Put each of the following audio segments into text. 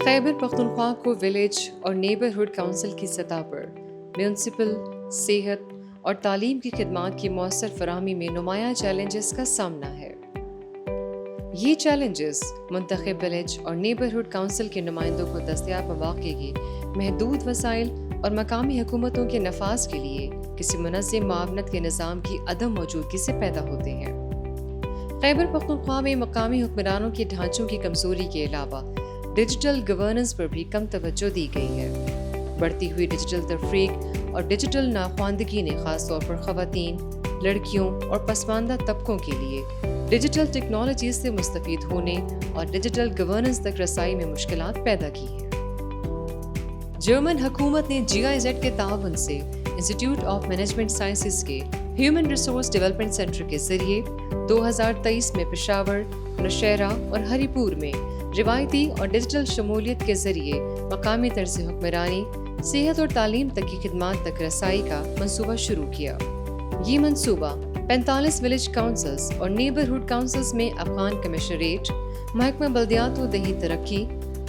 खैबर पख्तूनख्वा को विलेज और neighbourhood council की सतह पर म्यूनसिपल, सेहत और तालीम की खिदमात की मौसर फराहमी में नुमाया चैलेंजेस का सामना है। ये चैलेंजेस मुंतखब विलेज और नेबरहुड काउंसिल के नुमाइंदों को दस्तयाब मौक़े की महदूद वसाइल और मकामी हुकूमतों के नफाज के लिए किसी मुनज़्ज़म मुआवनत के निज़ाम की अदम मौजूदगी से पैदा होते हैं। खैबर पख्तूनख्वा में मकामी हुक्मरानों के ढांचों की कमज़ोरी के अलावा डिजिटल गवर्नेंस पर भी कम तवज्जो दी गई है। बढ़ती हुई डिजिटल तफरीक और डिजिटल नाख्वानदगी ने ख़ास तौर पर ख़वातीन, लड़कियों और पसमानदा तबकों के लिए डिजिटल टेक्नोलॉजी से मुस्तफ़ीद होने और डिजिटल गवर्नेंस तक रसाई में मुश्किलात पैदा की हैं। जर्मन हुकूमत ने GIZ के ताउन से इंस्टीट्यूट ऑफ मैनेजमेंट साइंसेज के ह्यूमन रिसोर्स डेवलपमेंट सेंटर के जरिए 2023 में पेशावर, नौशहरा और हरीपुर में रिवायती और डिजिटल शमूलियत के जरिए मकामी तर्ज हुक्मरानी, सेहत और तालीम तक की खिदमात तक रसाई का मंसूबा शुरू किया। ये मंसूबा 45 विलेज काउंसिल्स और नेबरहुड काउंसिल्स में अफगान कमिश्नरेट, महकमा बल्दियात व दही तरक्की,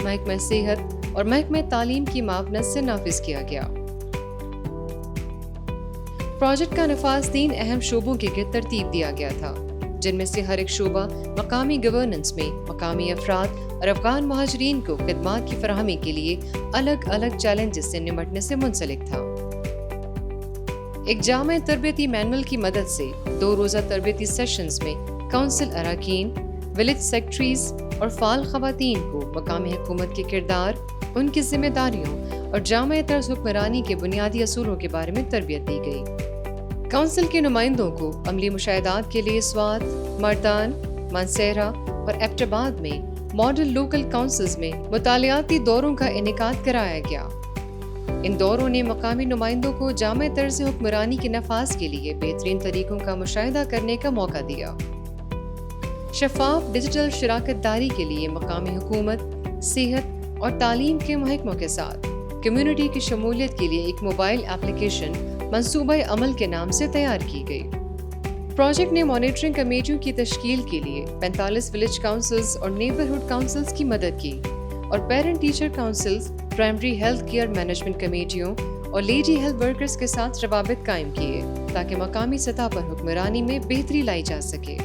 महकमा सेहत और महकमा तालीम की मावनत से नाफिज किया गया। प्रोजेक्ट का नफाज 3 अहम शोबों के गिर्द तरतीब दिया गया था, जिनमें से हर एक शोबा मकामी गवर्नेंस में मकामी अफराद और अफगान महाजरीन को खिदमात की फराहमी के लिए अलग अलग चैलेंजेस से निमटने से मुंसलिक था। एक जामे तरबियती मैनुअल की मदद से 2 रोज़ा तरबियती सेशंस में काउंसिल अराकीन, विलेज सेक्रेटरीज और फाल खवातीन को मकामी हुकूमत के किरदार, उनकी जिम्मेदारियों और जामे तर्ज हुक्मरानी के बुनियादी असूलों के बारे में तरबियत दी गई। काउंसिल के नुमाइंदों को अमली मुशाहिदात के लिए स्वात, मर्दान, मानसेरा और एबटाबाद में मॉडल लोकल काउंसिल्स में मुतालियाती दौरों का इनेकाद कराया गया। इन दौरों ने मकामी नुमाइंदों को जामे तर्ज हुक्मरानी के नफाज के लिए बेहतरीन तरीकों का मुशाहिदा करने का मौका दिया। शफाफ डिजिटल शराकत दारी के लिए मकामी हुकूमत, सेहत और तालीम के महकमों के साथ कम्युनिटी की शमूलियत के लिए एक मोबाइल एप्लीकेशन मंसूबा अमल के नाम से तैयार की गई। प्रोजेक्ट ने मॉनिटरिंग कमेटियों की तश्कील के लिए 45 विलेज काउंसिल्स और नेबरहुड काउंसिल्स की मदद की और parent teacher councils, primary health care management कमेटियों और लेडी हेल्थ वर्कर्स के साथ रवाबित कायम किए ताकि मकामी सतह पर हुक्मरानी में बेहतरी लाई जा सके।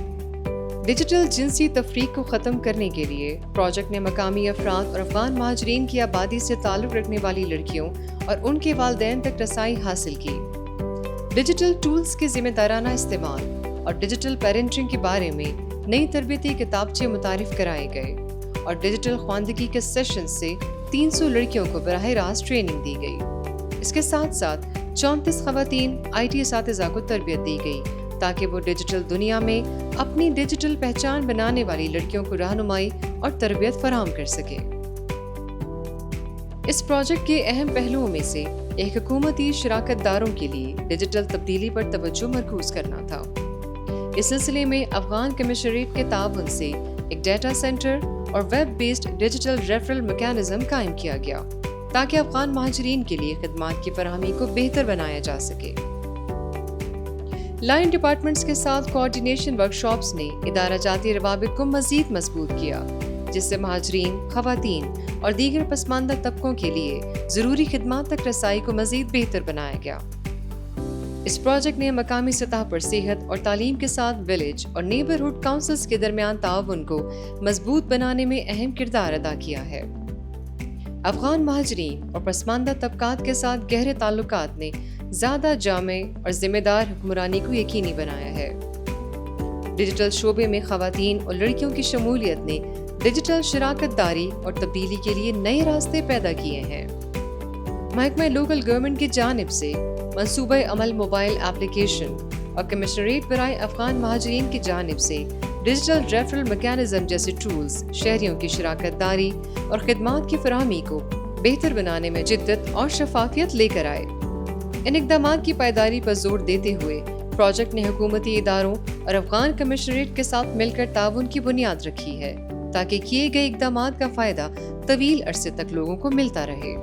डिजिटल जिनसी तफरीक को ख़त्म करने के लिए प्रोजेक्ट ने मकामी अफराद और अफगान महाजरीन की आबादी से ताल्लुक़ रखने वाली लड़कियों और उनके वालिदैन तक रसाई हासिल की। डिजिटल टूल्स के ज़िम्मेदाराना इस्तेमाल और डिजिटल पेरेंटिंग के बारे में नई तरबियती किताबचे मुतारिफ कराए गए और डिजिटल ख्वानदगी के सेशन से 300 लड़कियों को बराह रास्त ट्रेनिंग दी गई। इसके साथ साथ 34 खवातीन IT असातिज़ा को तरबियत दी गई ताकि वो डिजिटल दुनिया में अपनी डिजिटल पहचान बनाने वाली लड़कियों को रहनुमाई और तरबियत फराहम कर सके। इस प्रोजेक्ट के अहम पहलुओं में से एक हुकूमती शराकत दारों के लिए डिजिटल तब्दीली पर तवज्जो मरकूज करना था। इस सिलसिले में अफगान कमिश्नरेट के ताउन से एक डाटा सेंटर और web based digital referral mechanism कायम किया गया ताकि अफगान महाजरीन के लिए खिदमात की फराहमी को बेहतर बनाया जा सके। लाइन डिपार्टमेंट्स के साथ कोऑर्डिनेशन वर्कशॉप्स ने इदारा जाती रवाबित को मजीद मजबूत किया, जिससे महाजरीन, खवातीन और दीगर पसमानदा तबकों के लिए ज़रूरी खिदमात तक रसाई को मजीद बेहतर बनाया गया। इस प्रोजेक्ट ने मकामी सतह पर सेहत और तालीम के साथ विलेज और नेबरहुड काउंसिल्स के दरमियान ताउन को मजबूत बनाने में अहम किरदार अदा किया है। अफगान महाजरीन और पसमानदा तबकात के साथ गहरे ताल्लुकात ने ज़्यादा जामे और जिम्मेदार हुक्मरानी को यकीनी बनाया है। डिजिटल शोबे में खवातीन और लड़कियों की शमूलियत ने डिजिटल शराकत दारी और तब्दीली के लिए नए रास्ते पैदा किए हैं। महकमा लोकल गवर्नमेंट की जानिब से मंसूबा अमल मोबाइल एप्लीकेशन और कमिश्नरेट बराए अफगान महाजरीन की जानिब से डिजिटल रेफरल मैकेनिज्म जैसे टूल्स शहरियों की शराकत दारी और खिदमात की फराहमी को बेहतर बनाने में जिद्दत और शफाफियत लेकर आए। इन इक़दामात की पायदारी पर जोर देते हुए प्रोजेक्ट ने हुकूमती इदारों और अफगान कमिश्नरेट के साथ मिलकर ताउन की बुनियाद रखी है ताकि किए गए इक़दामात का फ़ायदा तवील अरसे तक लोगों को मिलता रहे।